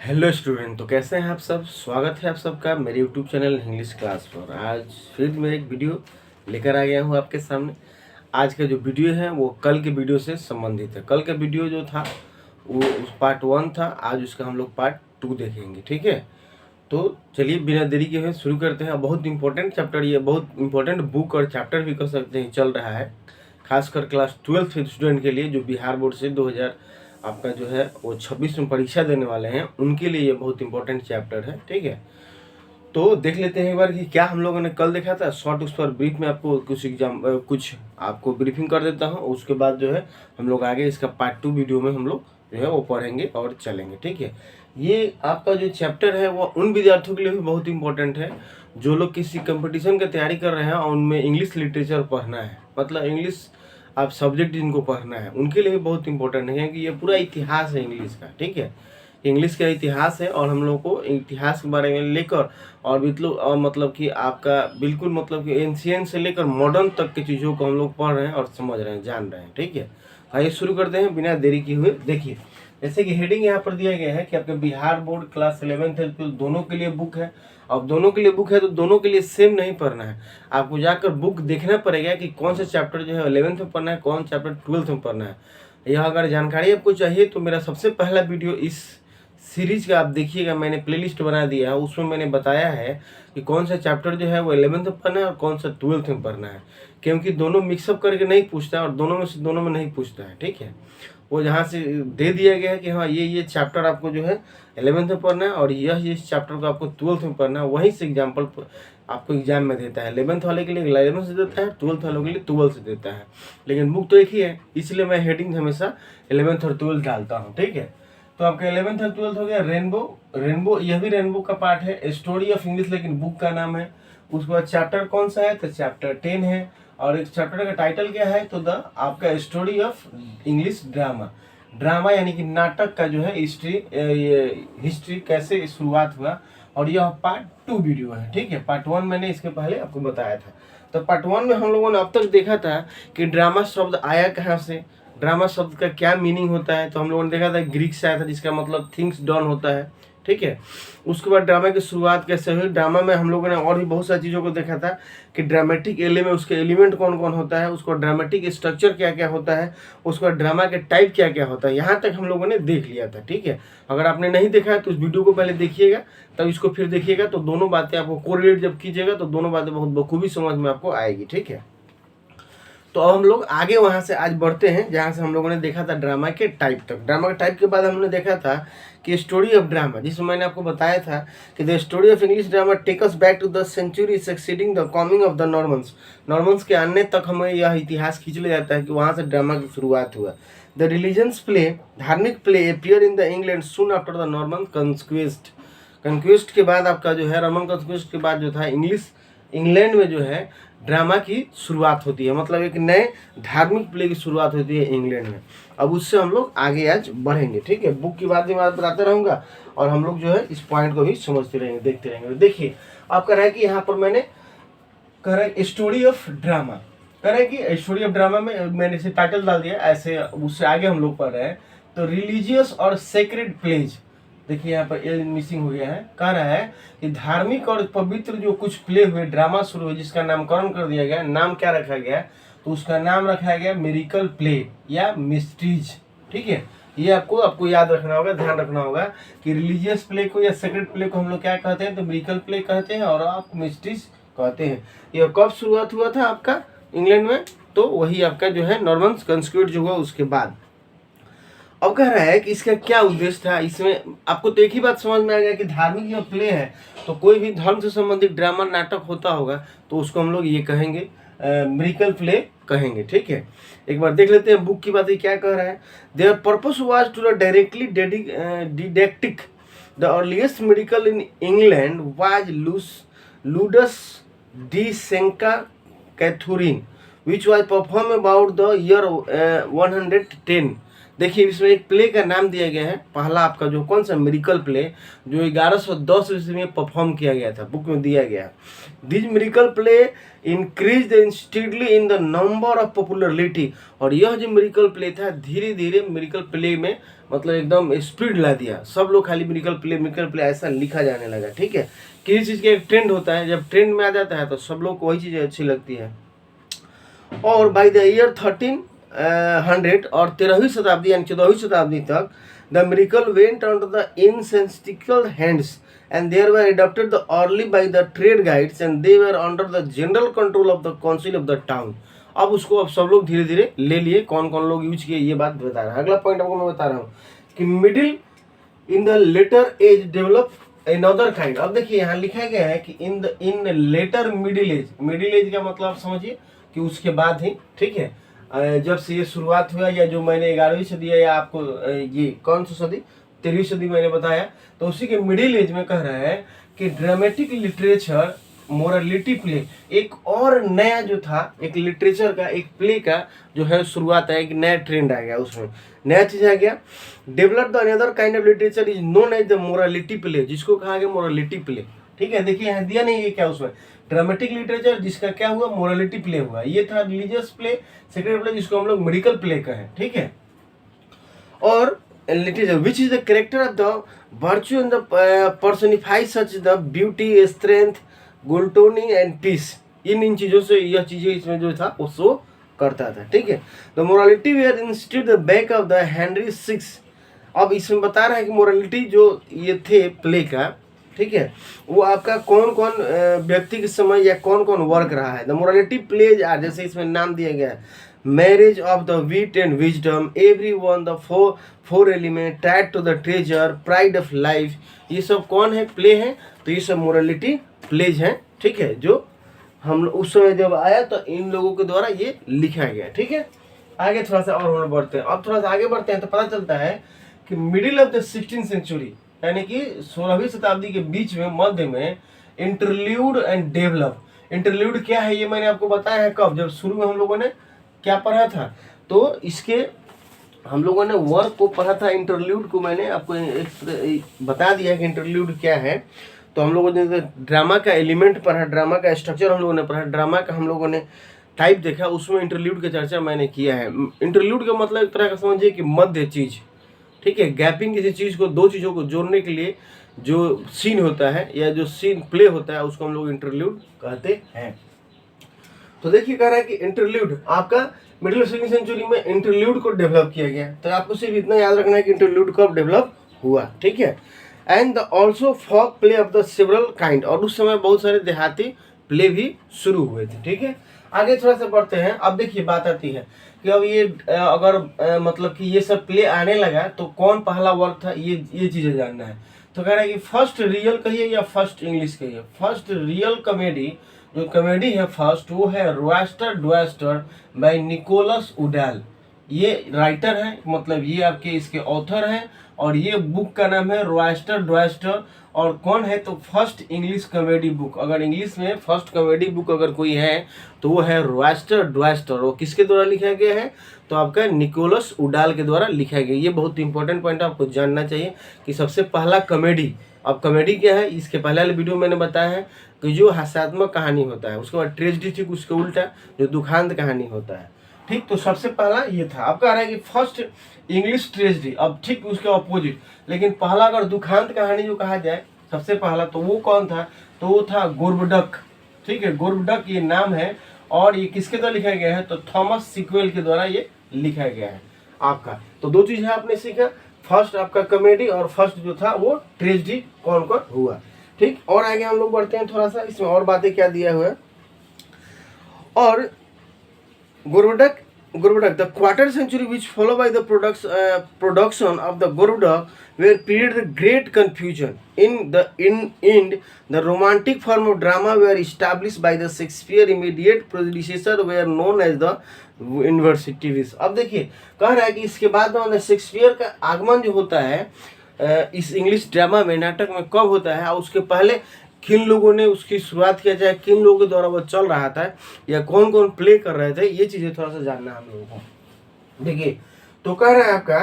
Hello student, तो कैसे हैं आप सब। स्वागत है आप सबका मेरे यूट्यूब चैनल इंग्लिश क्लास पर। आज फिर मैं एक वीडियो लेकर आ गया हूं आपके सामने। आज का जो वीडियो है वो कल के वीडियो से संबंधित है। कल का वीडियो जो था वो उस पार्ट 1 था, आज उसका हम लोग पार्ट 2 देखेंगे। ठीक है, तो चलिए बिना देरी के हुए शुरू करते हैं। बहुत इंपॉर्टेंट चैप्टर, ये बहुत इंपॉर्टेंट बुक और चैप्टर भी कह सकते हैं चल रहा है, खासकर क्लास 12 स्टूडेंट के लिए जो बिहार बोर्ड से 2000 आपका जो है वो 26 में परीक्षा देने वाले हैं, उनके लिए ये बहुत इंपॉर्टेंट चैप्टर है। ठीक है, तो देख लेते हैं एक बार कि क्या हम लोगों ने कल देखा था। शॉर्ट उस पर ब्रीफ में आपको कुछ आपको ब्रीफिंग कर देता हूँ। उसके बाद जो है हम लोग आगे इसका पार्ट 2 वीडियो में हम लोग जो है वो पढ़ेंगे और चलेंगे। ठीक है, ये आपका जो चैप्टर है वो उन विद्यार्थियों के लिए भी बहुत इंपॉर्टेंट है जो लोग किसी कंपटीशन की तैयारी कर रहे हैं और उनमें इंग्लिश लिटरेचर पढ़ना है, मतलब इंग्लिश आप सब्जेक्ट जिनको पढ़ना है उनके लिए भी बहुत इंपॉर्टेंट है, क्योंकि ये पूरा इतिहास है इंग्लिश का। ठीक है, इंग्लिश का इतिहास है और हम लोग को इतिहास के बारे में लेकर और मतलब कि आपका बिल्कुल मतलब कि एंशियंट से लेकर मॉडर्न तक की चीज़ों को हम लोग पढ़ रहे हैं और समझ रहे हैं, जान रहे हैं। ठीक है, आइए शुरू करते हैं बिना देरी किए हुए। देखिए, जैसे कि हेडिंग यहाँ पर दिया गया है कि आपके बिहार बोर्ड क्लास 11th 12 दोनों के लिए बुक है। अब दोनों के लिए बुक है तो दोनों के लिए सेम नहीं पढ़ना है, आपको जाकर बुक देखना पड़ेगा कि कौन सा चैप्टर जो है 11th में पढ़ना है, कौन चैप्टर 12th में पढ़ना है। यह अगर जानकारी आपको चाहिए तो मेरा सबसे पहला वीडियो इस सीरीज का आप देखिएगा, मैंने प्लेलिस्ट बना दिया है, उसमें मैंने बताया है कि कौन सा चैप्टर जो है वो 11th में पढ़ना है और कौन सा 12th में पढ़ना है, क्योंकि दोनों मिक्सअप करके नहीं पूछता है और दोनों में से दोनों में नहीं पूछता है। ठीक है, वो जहाँ से दे दिया गया है कि हाँ ये चैप्टर आपको जो है 11th में पढ़ना है और यह इस चैप्टर को आपको 12th में पढ़ना है, वहीं से एग्जाम्पल आपको एग्जाम में देता है। 11th वाले के लिए 11th से देता है, 12th वालों के लिए 12 से देता है, लेकिन बुक तो एक ही है, इसलिए मैं हेडिंग हमेशा 11th और 12th डालता हूँ। ठीक है, तो आपका 11th और 12th हो गया रेनबो, यह भी रेनबो का पार्ट है, स्टोरी ऑफ इंग्लिश लेकिन बुक का नाम है। उसके बाद चैप्टर कौन सा है, तो चैप्टर 10 है और एक चैप्टर का टाइटल क्या है, तो द आपका स्टोरी ऑफ इंग्लिश ड्रामा यानी कि नाटक का जो है हिस्ट्री कैसे शुरुआत हुआ, और यह पार्ट 2 वीडियो है। ठीक है, पार्ट 1 मैंने इसके पहले आपको बताया था। तो पार्ट 1 में हम लोगों ने अब तक देखा था कि ड्रामा शब्द आया कहाँ से, ड्रामा शब्द का क्या मीनिंग होता है। तो हम लोगों ने देखा था ग्रीक से आया था जिसका मतलब थिंग्स डन होता है। ठीक है, उसके बाद ड्रामा की शुरुआत कैसे हुई, ड्रामा में हम लोगों ने और भी बहुत सारी चीज़ों को देखा था कि ड्रामेटिक एले में उसके एलिमेंट कौन कौन होता है, उसको ड्रामेटिक स्ट्रक्चर क्या क्या होता है, उसका ड्रामा के टाइप क्या क्या होता है, यहाँ तक हम लोगों ने देख लिया था। ठीक है, अगर आपने नहीं देखा है तो उस वीडियो को पहले देखिएगा, तब इसको फिर देखिएगा, तो दोनों बातें आपको कोरिलेट जब कीजिएगा तो दोनों बातें बहुत बखूबी समझ में आपको आएगी। ठीक है, तो अब हम लोग आगे वहाँ से आज बढ़ते हैं जहाँ से हम लोगों ने देखा था ड्रामा के टाइप तक। ड्रामा के टाइप के बाद हमने देखा था कि स्टोरी ऑफ ड्रामा, जिसमें मैंने आपको बताया था कि the story of English drama take us back to the century succeeding the coming of the Normans के आने तक हमें यह इतिहास खींच ले जाता है कि वहाँ से ड्रामा की शुरुआत हुआ। द रिलीजन्स प्ले, धार्मिक play appear in the England soon after the Norman conquest के बाद आपका जो है रोमन कंक्वेस्ट के बाद जो था इंग्लैंड में जो है ड्रामा की शुरुआत होती है, मतलब एक नए धार्मिक प्ले की शुरुआत होती है इंग्लैंड में। अब उससे हम लोग आगे आज बढ़ेंगे। ठीक है, बुक की बात मैं बताते रहूँगा और हम लोग जो है इस पॉइंट को भी समझते रहेंगे, देखते रहेंगे। देखिए, आप कह रहे हैं कि यहाँ पर मैंने कह रहा है स्टोरी ऑफ ड्रामा, कह रहे हैं कि स्टोरी ऑफ ड्रामा में मैंने इसे टाइटल डाल दिया, ऐसे उससे आगे हम लोग पढ़ रहे हैं। तो रिलीजियस और सेक्रेड प्लेज, देखिए यहाँ पर एल मिसिंग हो गया है, कह रहा है कि धार्मिक और पवित्र जो कुछ प्ले हुए, ड्रामा शुरू हुए जिसका नामकरण कर दिया गया, नाम क्या रखा गया, तो उसका नाम रखा गया मेरिकल प्ले या मिस्ट्रीज। ठीक है, ये आपको याद रखना होगा, ध्यान रखना होगा कि रिलीजियस प्ले को या सेक्रेड प्ले को हम लोग क्या कहते हैं, तो मेरिकल प्ले कहते हैं और आप मिस्ट्रीज कहते हैं। यह कब शुरुआत हुआ था आपका इंग्लैंड में, तो वही आपका जो है नॉर्मन कंक्वेस्ट जो हुआ उसके बाद। अब कह रहा है कि इसका क्या उद्देश्य था, इसमें आपको तो एक ही बात समझ में आ गया कि धार्मिक जो प्ले है, तो कोई भी धर्म से संबंधित ड्रामा नाटक होता होगा तो उसको हम लोग ये कहेंगे मेरिकल प्ले कहेंगे। ठीक है, एक बार देख लेते हैं बुक की बात क्या कह रहा है। Their purpose was to directly didactic the earliest medical in England was Ludus de Sancta Katharina which was performed about the year 110. देखिए इसमें एक प्ले का नाम दिया गया है, पहला आपका जो कौन सा मिरेकल प्ले, जो 1110 ईस्वी में परफॉर्म किया गया था, बुक में दिया गया। This miracle play increase instantly in the number of popularity, और यह जो मिरेकल प्ले था धीरे धीरे मिरेकल प्ले में मतलब एकदम स्पीड ला दिया, सब लोग खाली मिरेकल प्ले ऐसा लिखा जाने लगा। ठीक है, किसी चीज़ का एक ट्रेंड होता है, जब ट्रेंड में आ जाता है तो सब लोग को वही चीज़ अच्छी लगती है। और बाय द ईयर 1300 और 13वीं शताब्दी यानी 14वीं शताब्दी तक the miracle went under the ecclesiastical hands and they were adopted the early by the trade guides and they were under the general control of the council of the town। अब उसको अब सब लोग धीरे धीरे ले लिए, कौन कौन लोग यूज किए ये बात बता रहा है। अगला पॉइंट आपको मैं बता रहा हूँ कि middle in the later age develop another kind. अब देखिए यहाँ लिखा गया है कि in later middle age, middle age का मतलब समझिए कि उसके बाद ही, ठीक है, जब से ये शुरुआत हुआ, या जो मैंने 11वीं सदी या आपको ये कौन सी सदी 13वीं सदी मैंने बताया, तो उसी के मिडिल एज में कह रहा है कि ड्रामेटिक लिटरेचर मोरालिटी प्ले, एक और नया जो था, एक लिटरेचर का, एक प्ले का जो है शुरुआत है, एक नया ट्रेंड आ गया, उसमें नया चीज आ गया। Develop the another kind of literature is known as the morality play, जिसको कहा गया मोरालिटी प्ले। ठीक है, देखिए यहाँ दिया नहीं है क्या उसमें, ड्रामेटिक लिटरेचर जिसका क्या हुआ, मोरालिटी प्ले हुआ। ये था रिलीजियस प्ले, सेक्रेट प्ले जिसको हम लोग मेडिकल प्ले कहें। ठीक है, और literature which is the character of the virtue and the personify such the beauty, strength, gluttony and peace. इन चीजों से यह चीजें इसमें जो था वो शो करता था। ठीक है, the morality were institute the back of the Henry VI। अब इसमें बता रहा है कि मोरालिटी जो ये थे प्ले का, ठीक है, वो आपका कौन कौन व्यक्ति के समय या कौन कौन वर्क रहा है। द मोरालिटी प्लेज आर, जैसे इसमें नाम दिया गया है, marriage of the wit and wisdom, every one, the four element, tied to the treasure, pride of life, ये सब कौन है, प्ले हैं। तो ये सब मोरालिटी प्लेज हैं। ठीक है, जो हम उस समय जब आया तो इन लोगों के द्वारा ये लिखा गया। ठीक है, आगे थोड़ा सा और हम बढ़ते हैं। अब थोड़ा सा आगे बढ़ते हैं तो पता चलता है कि middle of the 16th century यानी कि 16वीं शताब्दी के बीच में, मध्य में, इंटरल्यूड एंड डेवलप। इंटरल्यूड क्या है ये मैंने आपको बताया है कब, जब शुरू में हम लोगों ने क्या पढ़ा था, तो इसके हम लोगों ने वर्क को पढ़ा था। इंटरल्यूड को मैंने आपको बता दिया कि इंटरल्यूड क्या है। तो हम लोगों ने ड्रामा का एलिमेंट पढ़ा, ड्रामा का स्ट्रक्चर हम लोगों ने पढ़ा, ड्रामा का हम लोगों ने टाइप देखा, उसमें इंटरल्यूड की चर्चा मैंने किया है। इंटरल्यूड का मतलब एक तरह का समझिए कि मध्य चीज। ठीक है, गैपिंग किसी चीज को, दो चीजों को जोड़ने के लिए जो सीन होता है या जो सीन प्ले होता है उसको हम लोग इंटरल्यूड कहते हैं। तो देखिए कह रहा है कि इंटरल्यूड आपका मिडिल 16वीं सेंचुरी में इंटरल्यूड को डेवलप किया गया। तो आपको सिर्फ इतना याद रखना है कि इंटरल्यूड कब डेवलप हुआ। ठीक है, and also folk play of the several kind, और उस समय बहुत सारे देहाती प्ले भी शुरू हुए थे। ठीक है, आगे थोड़ा सा बढ़ते हैं। अब देखिए बात आती है कि अब ये अगर मतलब कि ये सब प्ले आने लगा तो कौन पहला वर्क था, ये चीजें जानना है। तो कह रहा है कि फर्स्ट रियल कहिए या फर्स्ट इंग्लिश कहिए। फर्स्ट रियल कॉमेडी, जो कॉमेडी है फर्स्ट, वो है रोएस्टर ड्वेस्टर बाय निकोलस उडाल। ये राइटर है, मतलब ये आपके इसके ऑथर हैं, और ये बुक का नाम है रोएस्टर ड्वेस्टर। और कौन है, तो फर्स्ट इंग्लिश कॉमेडी बुक, अगर इंग्लिश में फर्स्ट कॉमेडी बुक अगर कोई है तो वो है रोएस्टर ड्वेस्टर। वो किसके द्वारा लिखा गया है, तो आपका निकोलस उडाल के द्वारा लिखा गया। ये बहुत इंपॉर्टेंट पॉइंट आपको जानना चाहिए कि सबसे पहला कॉमेडी, अब कॉमेडी क्या है, इसके पहले वाले वीडियो मैंने बताया है कि जो हास्यात्मक कहानी होता है, उसके बाद ट्रेजेडी ठीक उसके उल्टा जो दुखांत कहानी होता है। ठीक, तो सबसे पहला ये था। अब कह रहा है कि फर्स्ट इंग्लिश ट्रेजेडी, अब ठीक उसके ऑपोजिट, लेकिन पहला अगर दुखांत कहानी जो कहा जाए सबसे पहला, तो वो कौन था, तो वो था गोर्बडक। ठीक है, गोर्बडक ये नाम है, और ये किसके द्वारा लिखा गया है, तो थॉमस सिक्वेल के द्वारा ये लिखा गया है आपका। तो दो चीज है आपने सीखा, फर्स्ट आपका कॉमेडी और फर्स्ट जो था वो ट्रेजेडी कौन कौन हुआ। ठीक, और आगे हम लोग बढ़ते हैं थोड़ा सा, इसमें और बातें क्या दिया हुआ है। और गोर्बडक, the quarter century which followed by the production of the Gorboduc were period of great confusion. In end, the romantic form of drama were established by the Shakespeare. Immediate predecessor were known as the inversities. अब देखिए कह रहा है कि इसके बाद में Shakespeare का आगमन जो होता है इस इंग्लिश ड्रामा में, नाटक में कब होता है, उसके पहले किन लोगों ने उसकी शुरुआत किया जाए, किन लोगों के द्वारा वो चल रहा था, या कौन कौन प्ले कर रहे थे, ये चीज़ें थोड़ा सा जानना हम लोगों को। देखिए तो कह रहा है आपका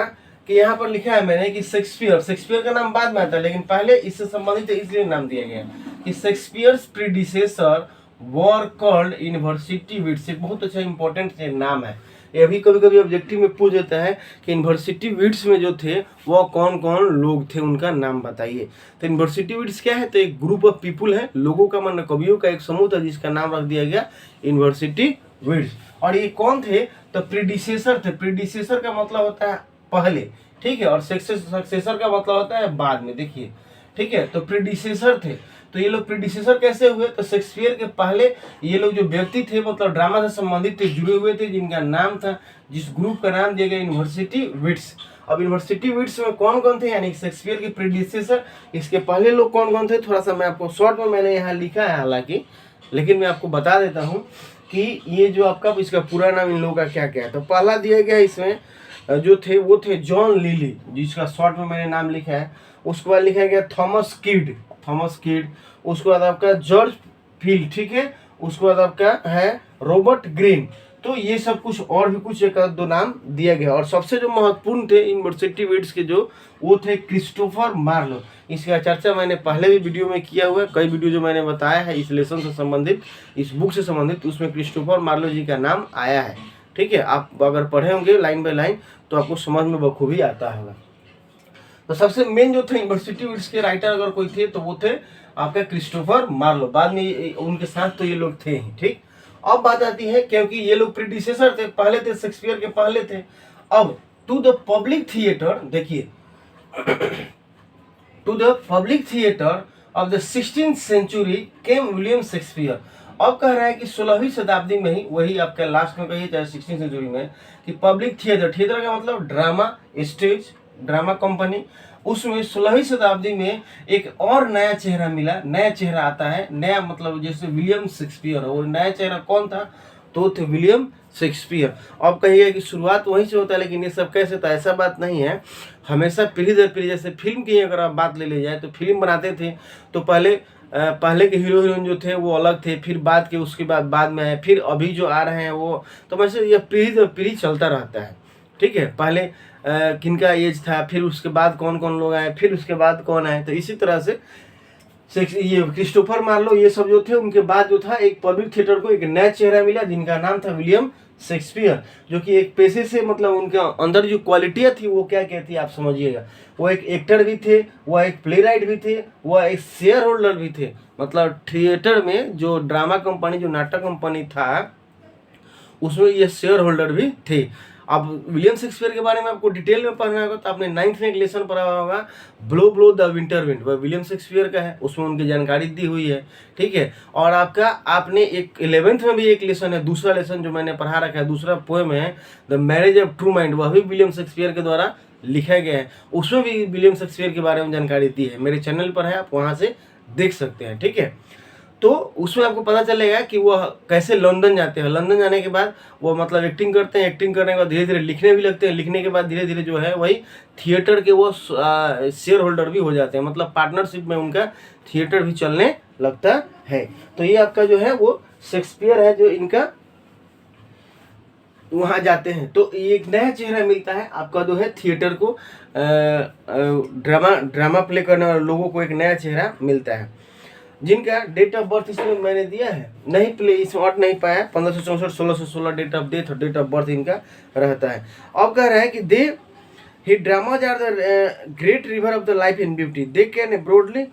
कि यहाँ पर लिखा है मैंने कि शेक्सपियर का नाम बाद में आता है, लेकिन पहले इससे संबंधित है इसलिए नाम दिया गया कि Shakespeare's predecessor were called university wits. एक बहुत अच्छा इंपॉर्टेंट नाम है, ये भी कभी कभी ऑब्जेक्टिव में पूछ देता है कि यूनिवर्सिटी विट्स में जो थे वो कौन कौन लोग थे, उनका नाम बताइए। तो यूनिवर्सिटी विट्स क्या है, तो एक ग्रुप ऑफ पीपुल है, लोगों का मतलब कवियों का एक समूह था जिसका नाम रख दिया गया यूनिवर्सिटी विट्स। और ये कौन थे, तो प्रीडिसेसर थे। प्रीडिसेसर का मतलब होता है पहले, ठीक है, और सक्सेसर का मतलब होता है बाद में, देखिए, ठीक है। तो प्रीडिसेसर थे, तो ये लोग प्रीडिसेसर कैसे हुए, तो शेक्सपियर के पहले ये लोग जो व्यक्ति थे मतलब ड्रामा से संबंधित थे, जुड़े हुए थे, जिनका नाम था, जिस ग्रुप का नाम दिया गया यूनिवर्सिटी विट्स। अब यूनिवर्सिटी विट्स में कौन कौन थे, यानी शेक्सपियर के प्रीडिसेसर, इसके पहले लोग कौन कौन थे, थोड़ा सा मैं आपको शॉर्ट में मैंने यहाँ लिखा है हालांकि, लेकिन मैं आपको बता देता हूँ कि ये जो आपका इसका पूरा नाम इन लोगों का क्या क्या है। तो पहला दिया गया इसमें जो थे वो थे जॉन लिली, जिसका शॉर्ट में मैंने नाम लिखा है। उसके बाद लिखा गया थॉमस किड। उसके बाद आपका जॉर्ज फील्ड, ठीक है। उसके बाद आपका है रॉबर्ट ग्रीन। तो ये सब कुछ और भी कुछ एक दो नाम दिया गया। और सबसे जो महत्वपूर्ण थे यूनिवर्सिटी विट्स के जो, वो थे क्रिस्टोफर मार्लो। इसका चर्चा मैंने पहले भी वीडियो में किया हुआ है, कई वीडियो जो मैंने बताया है इस लेसन से संबंधित, इस बुक से संबंधित, उसमें क्रिस्टोफर मार्लो जी का नाम आया है, ठीक है। आप अगर पढ़े होंगे लाइन बाय लाइन तो आपको समझ में बखूबी आता होगा। तो सबसे मेन जो थे यूनिवर्सिटी विट्स के राइटर अगर कोई थे तो वो थे आपका क्रिस्टोफर मार्लो, बाद में उनके साथ तो ये लोग थे ही, ठीक। अब बात आती है, क्योंकि ये लोग प्रीडिसेसर थे, पहले थे, शेक्सपियर के पहले थे। अब टू द पब्लिक थिएटर, देखिए, to the public theatre of the 16th century came William Shakespeare. अब कह रहा है कि 16वीं शताब्दी में ही, वही आपका लास्ट में कहिए चाहे 16th सेंचुरी में, कि पब्लिक थिएटर का मतलब ड्रामा स्टेज, ड्रामा कंपनी, उसमें 16वीं शताब्दी में एक और नया चेहरा मिला। नया चेहरा आता है, नया मतलब जैसे विलियम शेक्सपियर, और नया चेहरा कौन था, तो थे विलियम शेक्सपियर। अब कहिए कि शुरुआत वहीं से होता है, लेकिन ये सब कैसे था, ऐसा बात नहीं है। हमेशा पीढ़ी दर पीढ़ी, जैसे फिल्म की अगर आप बात ले ली जाए तो फिल्म बनाते थे तो पहले के हीरो हीरोइन जो थे वो अलग थे, फिर बाद के उसके बाद में आए, फिर अभी जो आ रहे हैं वो, तो वैसे ये पीढ़ी दर पीढ़ी चलता रहता है, ठीक है। पहले किनका एज था, फिर उसके बाद कौन कौन लोग आए, फिर उसके बाद कौन आए, तो इसी तरह से ये क्रिस्टोफर मार्लो ये सब जो थे, उनके बाद जो था एक पब्लिक थिएटर को एक नया चेहरा मिला जिनका नाम था विलियम शेक्सपियर, जो कि एक पेशे से मतलब उनके अंदर जो क्वालिटियाँ थी वो क्या क्या थी आप समझिएगा। वो एक एक्टर भी थे, वह एक प्ले राइट भी थे, वह एक शेयर होल्डर भी थे। मतलब थिएटर में जो ड्रामा कंपनी, जो नाटक कंपनी था, उसमें ये शेयर होल्डर भी थे। अब विलियम शेक्सपियर के बारे में आपको डिटेल में पढ़ना होगा तो आपने 9th में एक लेसन पढ़ा होगा, ब्लो द विंटर विंड, वह विलियम शेक्सपियर का है, उसमें उनकी जानकारी दी हुई है, ठीक है। और आपने एक 11th में भी एक लेसन है, दूसरा लेसन जो मैंने पढ़ा रखा है, दूसरा पोएम है the marriage of true mind, वह भी विलियम शेक्सपियर के द्वारा लिखा गया है, उसमें भी विलियम शेक्सपियर के बारे में जानकारी दी है, मेरे चैनल पर है, आप वहाँ से देख सकते हैं, ठीक है। तो उसमें आपको पता चलेगा कि वह कैसे लंदन जाते हैं। लंदन जाने के बाद वो मतलब एक्टिंग करते हैं, एक्टिंग करने के बाद धीरे धीरे लिखने भी लगते हैं, लिखने के बाद धीरे धीरे जो है वही थिएटर के वो शेयर होल्डर भी हो जाते हैं, मतलब पार्टनरशिप में उनका थिएटर भी चलने लगता है। तो ये आपका जो है वो शेक्सपियर है जो इनका वहाँ जाते हैं, तो एक नया चेहरा मिलता है आपका जो है थिएटर को, ड्रामा प्ले करने वाले लोगों को एक नया चेहरा मिलता है, जिनका डेट ऑफ बर्थ इसमें मैंने दिया है, नहीं प्ले इसमें ऑट नहीं पाया, 1564 1616 डेट ऑफ डेथ और डेट ऑफ बर्थ इनका रहता है। अब कह रहा है कि दे ही dramas are the great river of the life in beauty, they can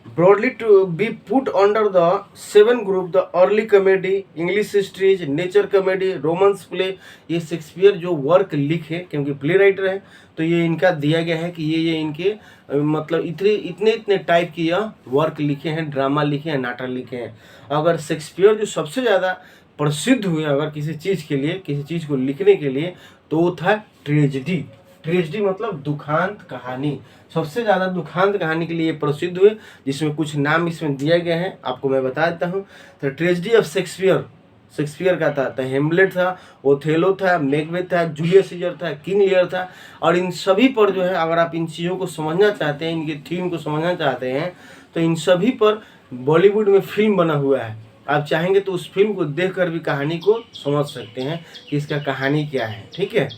broadly to be put under the 7 group, the early comedy, English histories, nature comedy, romance play। ये शेक्सपियर जो वर्क लिखे, क्योंकि play writer है, तो ये इनका दिया गया है कि ये इनके मतलब इतने टाइप की यह वर्क लिखे हैं, ड्रामा लिखे हैं, नाटक लिखे हैं। अगर शेक्सपियर जो सबसे ज़्यादा प्रसिद्ध हुए अगर किसी चीज़ के लिए, किसी चीज़ को लिखने के लिए, तो वो था ट्रेजेडी। ट्रेजेडी मतलब दुखांत कहानी, सबसे ज़्यादा दुखांत कहानी के लिए प्रसिद्ध हुए, जिसमें कुछ नाम इसमें दिया गया है, आपको मैं बता देता हूँ। तो ट्रेजेडी ऑफ शेक्सपियर का था, तो हेमलेट था, ओथेलो था, मैकबेथ था, जूलियस सीजर था, किंग लियर था। और इन सभी पर जो है अगर आप इन चीज़ों को समझना चाहते हैं, इनके थीम को समझना चाहते हैं, तो इन सभी पर बॉलीवुड में फिल्म बना हुआ है। आप चाहेंगे तो उस फिल्म को देखकर भी कहानी को समझ सकते हैं कि इसका कहानी क्या है, ठीक है।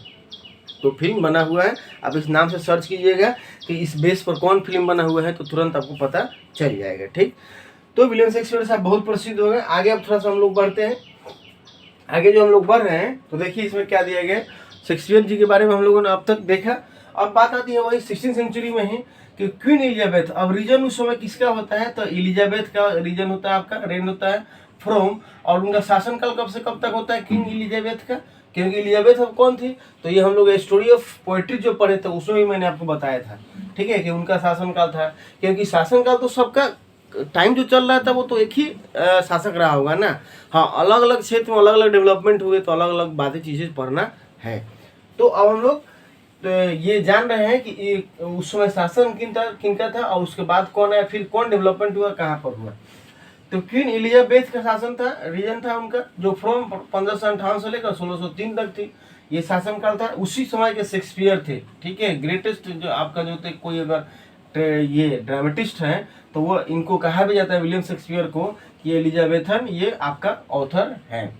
तो फिल्म बना हुआ है, आप इस नाम से सर्च कीजिएगा कि इस बेस पर कौन फिल्म बना हुआ है, तो तुरंत आपको पता चल जाएगा। ठीक, तो विलियम शेक्सपियर साहब बहुत प्रसिद्ध हो गए। आगे अब थोड़ा सा हम लोग बढ़ते हैं। आगे जो हम लोग बढ़ रहे हैं तो देखिए इसमें क्या दिया गया। शेक्सपियर जी के बारे में हम लोगों ने अब तक देखा। अब बात आती है वही 16वीं सेंचुरी में ही कि क्वीन एलिजाबेथ। अब रीजन उस समय किसका होता है, तो एलिजाबेथ का रीजन होता है, आपका रेन होता है फ्रॉम, और उनका शासनकाल कब से कब तक होता है क्वीन एलिजाबेथ का, क्योंकि एलिजाबेथ अब कौन थी, तो ये हम लोग स्टोरी ऑफ पोएट्री जो पढ़े थे उसमें भी मैंने आपको बताया था। ठीक है, कि उनका शासनकाल था, क्योंकि शासनकाल तो सबका टाइम जो चल रहा था वो तो एक ही शासक रहा होगा ना। हाँ, अलग अलग क्षेत्र में अलग अलग डेवलपमेंट हुए तो अलग अलग बातें चीज़ें पढ़ना है। तो अब हम लोग तो ये जान रहे हैं कि उस समय शासन किनका था और उसके बाद कौन आया, फिर कौन डेवलपमेंट हुआ, कहाँ पर हुआ। तो क्वीन एलिजाबेथ का शासन था, रीजन था उनका जो फ्रॉम 1558 से लेकर 1603 तक थी, ये शासनकाल था। उसी समय के शेक्सपियर थे। ठीक है, ग्रेटेस्ट जो आपका जो थे, कोई अगर ये ड्रामेटिस्ट हैं तो वो इनको कहा भी जाता है विलियम शेक्सपियर को कि एलिजाबेथन ये आपका ऑथर है।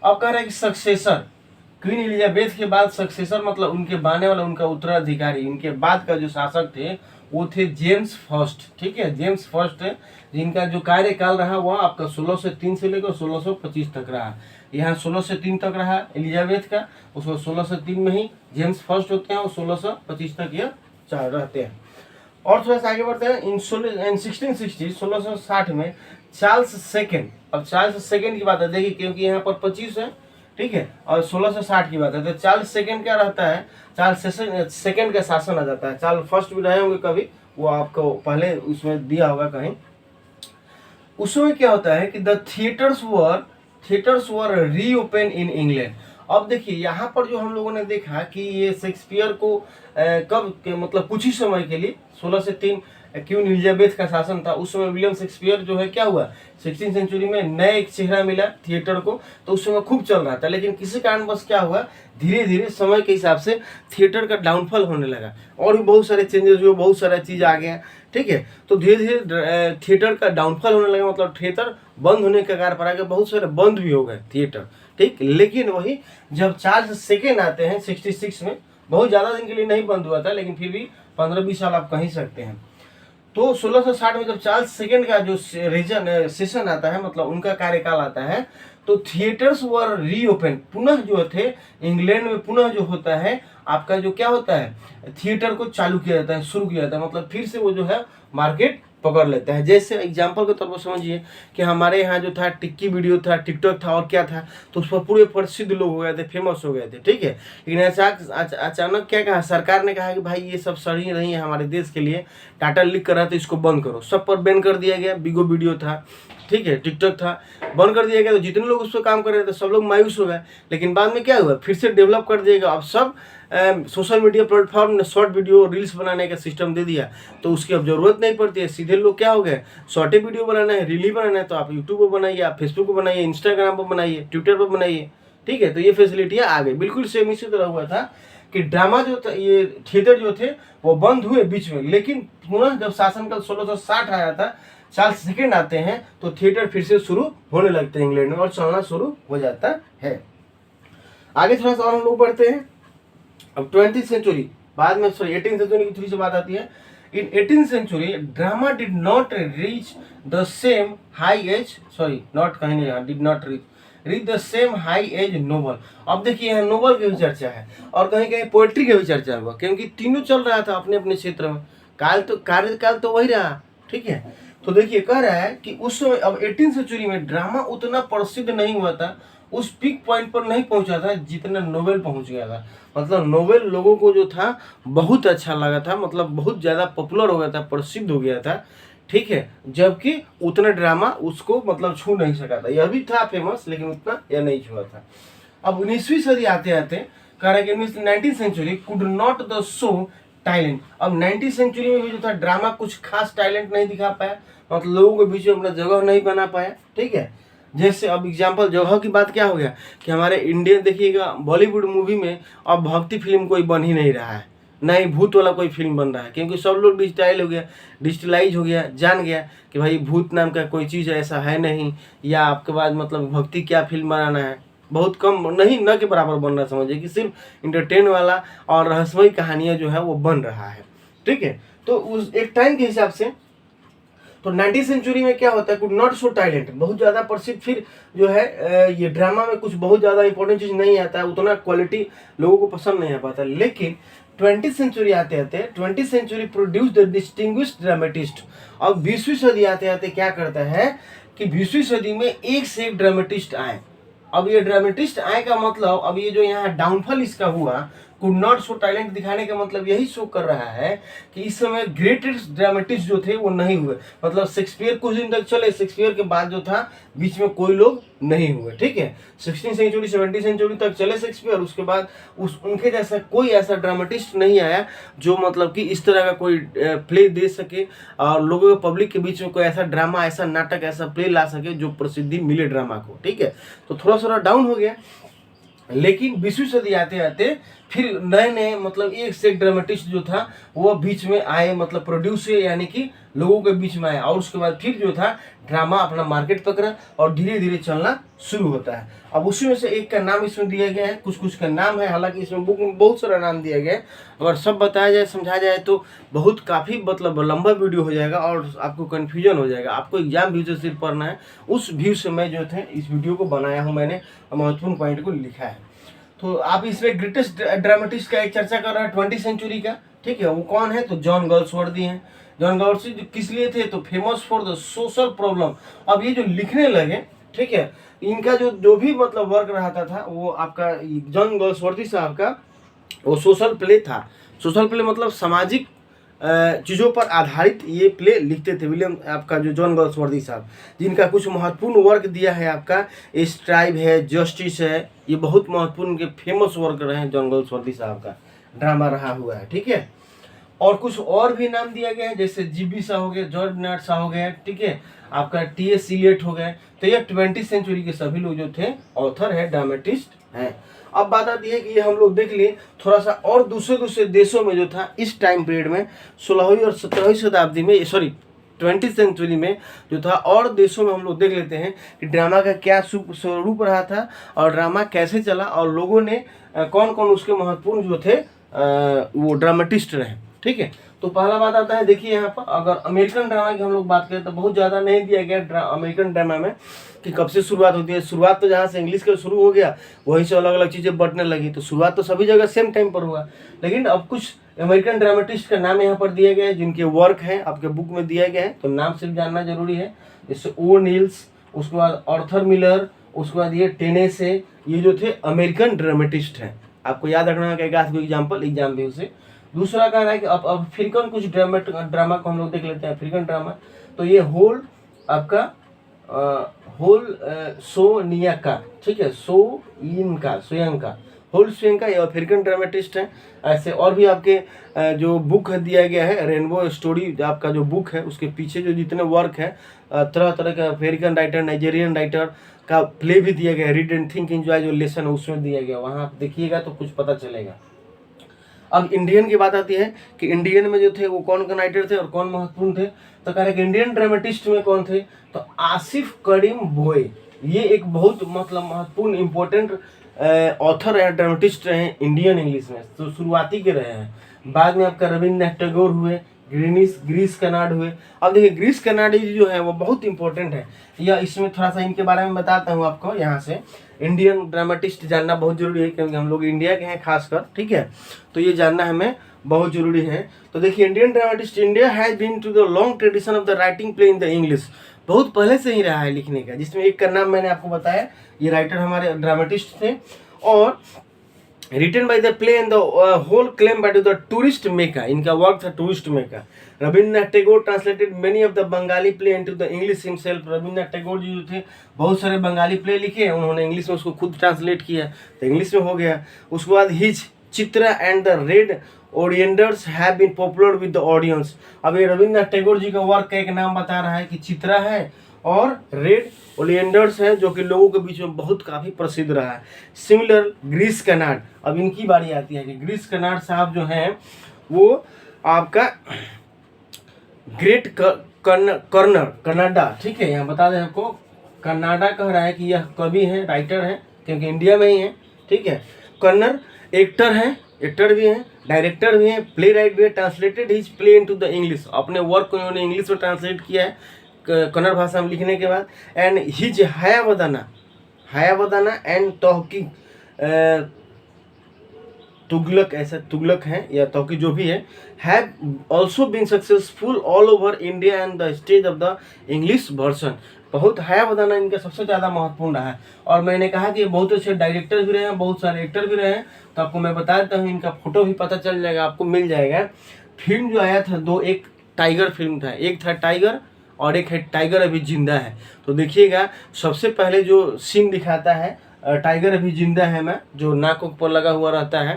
अब कह रहे हैं कि सक्सेसर, क्वीन एलिजाबेथ के बाद सक्सेसर मतलब उनके बाने वाला, उनका उत्तराधिकारी, उनके बाद का जो शासक थे वो थे जेम्स फर्स्ट। ठीक है, जेम्स फर्स्ट जिनका जो कार्यकाल रहा वह आपका 1603 से लेकर 1625 तक रहा। यहाँ 1603 तक रहा एलिजाबेथ का, उसको 1603 में ही जेम्स फर्स्ट होते हैं और 1625 तक यह चार रहते हैं। और थोड़ा सा आगे बढ़ते हैं। इन 1660 में चार्ल्स सेकेंड, अब चार्ल्स सेकेंड की बात है देखिए, क्योंकि यहाँ पर 25 है। ठीक है, और 1660 की बात है, तो चार्ल्स सेकेंड क्या रहता है, चार्ल्स सेकेंड का शासन आ जाता है। चार्ल्स फर्स्ट भी रहे होंगे कभी, वो आपको पहले उसमें दिया होगा कहीं। उसमें क्या होता है कि the theatres were reopen in England. अब देखिए यहाँ पर जो हम लोगों ने देखा कि ये शेक्सपियर को कब के मतलब कुछ ही समय के लिए 16 से 3 क्वीन एलिजाबेथ का शासन था, उस समय विलियम शेक्सपियर जो है क्या हुआ, 16वीं सेंचुरी में नए एक चेहरा मिला थिएटर को, तो उस समय खूब चल रहा था। लेकिन किसी कारण बस क्या हुआ, धीरे धीरे समय के हिसाब से थिएटर का डाउनफॉल होने लगा और भी बहुत सारे चेंजेस हुए, बहुत सारा चीज़ आ गया। ठीक है, तो धीरे धीरे थिएटर का डाउनफॉल होने लगा, मतलब थिएटर बंद होने के कगार पर आ गए, बहुत सारे बंद भी हो गए थिएटर। ठीक, लेकिन वही जब चार्ल्स सेकेंड आते हैं 66 में, बहुत ज़्यादा दिन के लिए नहीं बंद हुआ था, लेकिन फिर भी 15-20 साल आप कह सकते हैं। तो 1660 में जब चार्ल्स सेकेंड का जो सेशन आता है, मतलब उनका कार्यकाल आता है, तो थिएटर्स वर रीओपन, पुनः जो थे इंग्लैंड में पुनः जो होता है आपका जो क्या होता है, थिएटर को चालू किया जाता है, शुरू किया जाता है, मतलब फिर से वो जो है मार्केट पकड़ लेता है। जैसे एग्जांपल के तौर पर समझिए कि हमारे यहाँ जो था टिक्की वीडियो था, टिकटॉक था और क्या था, तो उस पर पूरे प्रसिद्ध लोग हो गए थे, फेमस हो गए थे। ठीक है, लेकिन अचानक क्या कहा, सरकार ने कहा कि भाई ये सब सही नहीं है हमारे देश के लिए, टाटा लीक कर रहा था, इसको बंद करो। सब पर बैन कर दिया गया, बिगो वीडियो था, ठीक है, टिकटॉक था, बंद कर दिया गया। तो जितने लोग उस पर काम कर रहे थे सब लोग मायूस हो गए। लेकिन बाद में क्या हुआ, फिर से डेवलप कर दिएगा। अब सब सोशल मीडिया प्लेटफॉर्म ने शॉर्ट वीडियो रील्स बनाने का सिस्टम दे दिया, तो उसकी अब जरूरत नहीं पड़ती है। सीधे लोग क्या हो गए, शॉर्टे वीडियो बनाना है, रील ही बनाना है, तो आप यूट्यूब पर बनाइए, आप फेसबुक पर बनाइए, इंस्टाग्राम पर बनाइए, ट्विटर पर बनाइए। ठीक है, तो ये फैसिलिटियाँ आ गई। बिल्कुल सेम इसी तरह हुआ था कि ड्रामा जो था, ये थिएटर जो थे वो बंद हुए बीच में, लेकिन पुनः जब शासनकाल 1660 आया था, चार्ल्स सेकेंड आते हैं, तो थिएटर फिर से शुरू होने लगते हैं इंग्लैंड में और चलना शुरू हो जाता है। आगे थोड़ा सा और हम लोग बढ़ते हैं। अब 20वीं सेंचुरी बाद में, सॉरी 18वीं सेंचुरी की थोड़ी सी बात आती है। इन 18वीं century drama did not reach the same high age, sorry not कहीं नहीं, did not reach the same high age noble. अब देखिए यहाँ नोबल की भी चर्चा है और कहीं कहीं पोएट्री की भी चर्चा हुआ, क्योंकि तीनों चल रहा था अपने अपने क्षेत्र में, कार्यकाल तो वही रहा। ठीक है, तो देखिए कह रहा है कि उस समय, अब 18वीं सेंचुरी में ड्रामा उतना प्रसिद्ध नहीं हुआ था, उस पीक पॉइंट पर नहीं पहुंचा था जितना नोवेल पहुंच गया था। मतलब नोवेल लोगों को जो था बहुत अच्छा लगा था, मतलब बहुत ज़्यादा पॉपुलर हो गया था, प्रसिद्ध हो गया था। ठीक है, जबकि उतना ड्रामा उसको मतलब छू नहीं सका था। यह भी था फेमस, लेकिन उतना यह नहीं छुआ था। अब 19वीं सदी आते आते कह रहे हैं कि 19वीं century could not the show talent. अब 19वीं सेंचुरी में भी जो था ड्रामा कुछ खास टैलेंट नहीं दिखा पाया, मतलब लोगों के बीच में अपना जगह नहीं बना पाया। ठीक है, जैसे अब एग्जाम्पल जगह की बात क्या हो गया कि हमारे इंडियन देखिएगा बॉलीवुड मूवी में अब भक्ति फिल्म कोई बन ही नहीं रहा है, ना ही भूत वाला कोई फिल्म बन रहा है, क्योंकि सब लोग डिजिटलाइज हो गया, जान गया कि भाई भूत नाम का कोई चीज़ ऐसा है नहीं, या आपके बाद मतलब भक्ति क्या फिल्म बनाना है। बहुत कम, नहीं न के बराबर बन रहा, समझिए कि सिर्फ इंटरटेन वाला और रहस्यमयी कहानियाँ जो है वो बन रहा है। ठीक है, तो उस एक टाइम के हिसाब से तो 19वीं सेंचुरी में क्या होता है, कुड नॉट शो टैलेंट, बहुत ज़्यादा प्रसिद्ध, फिर जो है ये ड्रामा में कुछ बहुत ज़्यादा इंपॉर्टेंट चीज़ नहीं आता है, उतना क्वालिटी लोगों को पसंद नहीं आ पाता। लेकिन 20वीं सेंचुरी आते आते 20वीं century produce the distinguished dramatist. अब 20वीं सदी आते आते क्या करता है कि 20वीं सदी में एक से एक ड्रामेटिस्ट आए। अब ये ड्रामेटिस्ट आए का मतलब, अब ये जो यहाँ डाउनफॉल इसका हुआ, कुड नॉट शो टैलेंट दिखाने का मतलब यही शो कर रहा है कि इस समय ग्रेटेस्ट ड्रामेटिस्ट जो थे वो नहीं हुए। मतलब शेक्सपियर कुछ दिन तक चले, शेक्सपियर के बाद जो था बीच में कोई लोग नहीं हुए। ठीक है, 16वीं सेंचुरी 17वीं सेंचुरी तक चले शेक्सपियर, उसके बाद उनके जैसा कोई ऐसा ड्रामेटिस्ट नहीं आया जो मतलब कि इस तरह का कोई प्ले दे सके और लोगों के पब्लिक के बीच में कोई ऐसा ड्रामा, ऐसा नाटक, ऐसा प्ले ला सके जो प्रसिद्धि मिले ड्रामा को। ठीक है, तो थोड़ा सा डाउन हो गया। लेकिन 20वीं सदी आते आते फिर नए नए मतलब एक से एक ड्रामेटिस्ट जो था वो बीच में आए, मतलब प्रोड्यूस हुए, यानी कि लोगों के बीच में आए, और उसके बाद फिर जो था ड्रामा अपना मार्केट पकड़ा और धीरे धीरे चलना शुरू होता है। अब उसी में से एक का नाम इसमें दिया गया है, कुछ कुछ का नाम है, हालांकि इसमें बुक में बहुत सारा नाम दिया गया है। अगर सब बताया जाए, समझा जाए तो बहुत काफ़ी मतलब लंबा वीडियो हो जाएगा और आपको कन्फ्यूजन हो जाएगा। आपको एग्जाम व्यू से सिर्फ पढ़ना है, उस व्यू से मैं जो थे इस वीडियो को बनाया हूँ, मैंने महत्वपूर्ण पॉइंट को लिखा है। तो आप इसमें ग्रेटेस्ट ड्रामेटिस्ट का एक चर्चा कर रहा है 20वीं सेंचुरी का। ठीक है, वो कौन है, तो जॉन गाल्सवर्दी हैं। जॉन गाल्सवर्दी किस लिए थे, तो famous for the social problem. अब ये जो लिखने लगे, ठीक है, इनका जो भी मतलब वर्क रहता था वो आपका जॉन गाल्सवर्दी साहब का वो सोशल प्ले था। सोशल प्ले मतलब सामाजिक चीज़ों पर आधारित ये प्ले लिखते थे। विलियम आपका जो जॉन गाल्सवर्दी साहब, जिनका कुछ महत्वपूर्ण वर्क दिया है आपका स्ट्राइव है, जस्टिस है, ये बहुत महत्वपूर्ण के फेमस वर्क रहे हैं जॉन गाल्सवर्दी साहब का, ड्रामा रहा हुआ है। ठीक है, और कुछ और भी नाम दिया गया है, जैसे जीबी शाह हो गए, जॉर्ज बर्नार्ड शाह हो गए, ठीक है, आपका टीएस इलियट हो गए। तो ये 20वीं सेंचुरी के सभी लोग जो थे ऑथर है, ड्रामेटिस्ट हैं। अब बात आती है कि ये हम लोग देख लिए थोड़ा सा और दूसरे दूसरे देशों में जो था इस टाइम पीरियड में 16वीं और 17वीं शताब्दी में, सॉरी 20वीं सेंचुरी में जो था, और देशों में हम लोग देख लेते हैं कि ड्रामा का क्या स्वरूप रहा था और ड्रामा कैसे चला और लोगों ने कौन कौन उसके महत्वपूर्ण जो थे वो ड्रामेटिस्ट रहे। ठीक है, तो पहला बात आता है, देखिए यहाँ पर अगर अमेरिकन ड्रामा की हम लोग बात करें तो बहुत ज़्यादा नहीं दिया गया अमेरिकन ड्रामा में कि कब से शुरुआत होती है। शुरुआत तो जहाँ से इंग्लिश का शुरू हो गया वहीं से अलग अलग चीज़ें बटने लगी, तो शुरुआत तो सभी जगह सेम टाइम पर हुआ। लेकिन अब कुछ अमेरिकन ड्रामेटिस्ट का नाम यहाँ पर दिया गया है, जिनके वर्क हैं आपके बुक में दिया गया है, तो नाम सिर्फ जानना जरूरी है। जैसे ओ नील्स, उसके बाद आर्थर मिलर, उसके बाद ये टेनेसे, ये जो थे अमेरिकन ड्रामेटिस्ट हैं। आपको याद रखना है एक आध एग्जाम्पल एग्जाम व्यू से। दूसरा कह रहा है कि अब अफ्रीकन कुछ ड्रामा को हम लोग देख लेते हैं। अफ्रीकन ड्रामा तो ये होल आपका होल सोनियाका, ठीक है, सोयंका होल सोयंका, ये अफ्रीकन ड्रामेटिस्ट हैं। ऐसे और भी आपके जो बुक दिया गया है रेनबो स्टोरी, आपका जो बुक है उसके पीछे जो जितने वर्क है तरह तरह के अफ्रीकन राइटर, नाइजेरियन राइटर का प्ले भी दिया गया है। रीड एंड थिंक एंजॉय जो लेसन है उसमें दिया गया, वहाँ आप देखिएगा तो कुछ पता चलेगा। अब इंडियन की बात आती है कि इंडियन में जो थे वो कौन कौन राइटर थे और कौन महत्वपूर्ण थे, तो कह रहे कि इंडियन ड्रामेटिस्ट में कौन थे, तो आसिफ करीम बोए, ये एक बहुत मतलब महत्वपूर्ण इंपॉर्टेंट ऑथर है, ड्रामेटिस्ट रहे इंडियन इंग्लिश में, तो शुरुआती के रहे हैं। बाद में आपका रविन्द्रनाथ टैगोर हुए, ग्रीस कर्नाड हुए। अब देखिए ग्रीस कर्नाड जो है वो बहुत इंपॉर्टेंट है, या इसमें थोड़ा सा इनके बारे में बताता हूँ आपको। यहाँ से इंडियन ड्रामेटिस्ट जानना बहुत जरूरी है क्योंकि हम लोग इंडिया के हैं खासकर, ठीक है, तो ये जानना हमें बहुत जरूरी है। तो देखिए Indian dramatist, India has been to the long tradition of the writing play in the English, बहुत पहले से ही रहा है लिखने का, जिसमें एक का नाम मैंने आपको बताया, ये राइटर हमारे ड्रामेटिस्ट थे। और written by the play and the whole claim by the tourist maker, इनका वर्क था tourist maker. Rabindranath Tagore translated many of the Bengali play into the English himself, Rabindranath Tagore ji जो थे बहुत सारे बंगाली प्ले लिखे, उन्होंने इंग्लिश में उसको खुद ट्रांसलेट किया तो इंग्लिश में हो गया। उसके बाद his Chitra and the Red Oleanders have been popular with the audience. अब ये रविन्द्रनाथ टैगोर जी का वर्क का एक नाम बता रहा है कि चित्रा है और रेड ओलियंडर्स है, जो कि लोगों के बीच में बहुत काफ़ी प्रसिद्ध रहा है। सिमिलर ग्रीस कर्नाड, अब इनकी बारी आती है कि ग्रीस कर्नाड साहब जो हैं वो आपका ग्रेट कनाडा, ठीक है, यहाँ बता दें आपको, कनाडा कह रहा है कि यह कवि हैं, राइटर हैं, क्योंकि इंडिया में ही है, ठीक है। कन्नड़ एक्टर हैं, एक्टर भी हैं, डायरेक्टर भी हैं, प्ले राइट भी है, translated his play into the English, अपने वर्क को इन्होंने इंग्लिश में ट्रांसलेट किया है कन्नड़ भाषा में लिखने के बाद। एंड हिज हयावदाना एंड तौकीक, तुगलक, ऐसा तुगलक है या तौकीक जो भी है, have also been successful all over India and the stage of the English version. बहुत हयावदाना इनका सबसे ज़्यादा महत्वपूर्ण रहा है। और मैंने कहा कि बहुत अच्छे डायरेक्टर भी रहे हैं, बहुत सारे एक्टर भी रहे हैं, तो आपको मैं बता देता हूँ, इनका फोटो भी पता चल जाएगा, आपको मिल जाएगा। फिल्म जो आया था दो, एक टाइगर फिल्म था, एक था टाइगर और एक है टाइगर अभी जिंदा है। तो देखिएगा, सबसे पहले जो सीन दिखाता है टाइगर अभी जिंदा है मैं, जो नाक पर लगा हुआ रहता है,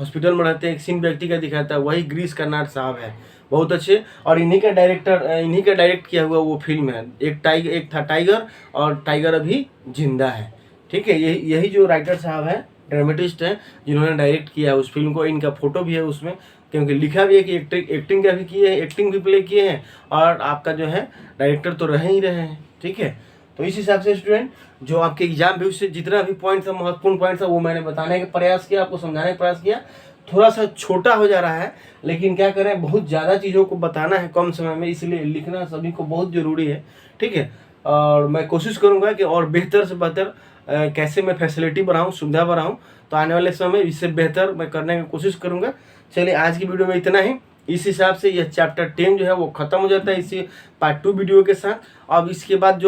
हॉस्पिटल में रहते हैं, एक सीन व्यक्ति का दिखाता है, वही गिरीश कर्नाड साहब है, बहुत अच्छे। और इन्हीं का डायरेक्ट किया हुआ वो फिल्म है, एक था टाइगर और टाइगर अभी जिंदा है, ठीक है। यही जो राइटर साहब हैं, ड्रामेटिस्ट हैं, जिन्होंने डायरेक्ट किया है उस फिल्म को। इनका फोटो भी है उसमें, क्योंकि लिखा भी है कि एक्टिंग का भी किए हैं, एक्टिंग भी प्ले किए हैं, और आपका जो है डायरेक्टर तो रहे ही रहे हैं, ठीक है। तो इस हिसाब से स्टूडेंट, जो आपके एग्जाम भी उससे जितना भी पॉइंट था, महत्वपूर्ण पॉइंट था, वो मैंने बताने का प्रयास किया, आपको समझाने का प्रयास किया। थोड़ा सा छोटा हो जा रहा है, लेकिन क्या करें, बहुत ज़्यादा चीज़ों को बताना है कम समय में, इसलिए लिखना सभी को बहुत ज़रूरी है, ठीक है। और मैं कोशिश करूँगा कि और बेहतर से बेहतर कैसे मैं फैसिलिटी बढ़ाऊँ, सुविधा बढ़ाऊँ, तो आने वाले समय में इससे बेहतर मैं करने की कोशिश करूँगा। चलिए, आज की वीडियो में इतना ही। इस हिसाब से यह चैप्टर 10 जो है वो ख़त्म हो जाता है इसी पार्ट 2 वीडियो के साथ। अब इसके बाद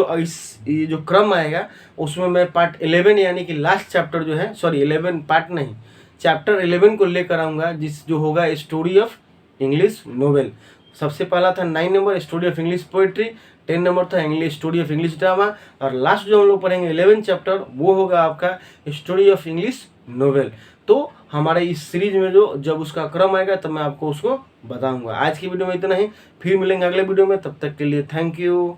ये जो क्रम आएगा, उसमें मैं पार्ट 11 यानी कि लास्ट चैप्टर जो है, सॉरी 11 पार्ट नहीं, चैप्टर 11 को लेकर आऊँगा, जो होगा स्टोरी ऑफ इंग्लिश नोवेल। सबसे पहला था 9 number story of English poetry, 10 number था स्टोरी ऑफ इंग्लिश ड्रामा, और लास्ट जो हम लोग पढ़ेंगे 11 चैप्टर, वो होगा आपका स्टोरी ऑफ इंग्लिश नोवेल। तो हमारे इस सीरीज में जब उसका क्रम आएगा, तब मैं आपको उसको बताऊंगा। आज की वीडियो में इतना ही, फिर मिलेंगे अगले वीडियो में, तब तक के लिए थैंक यू।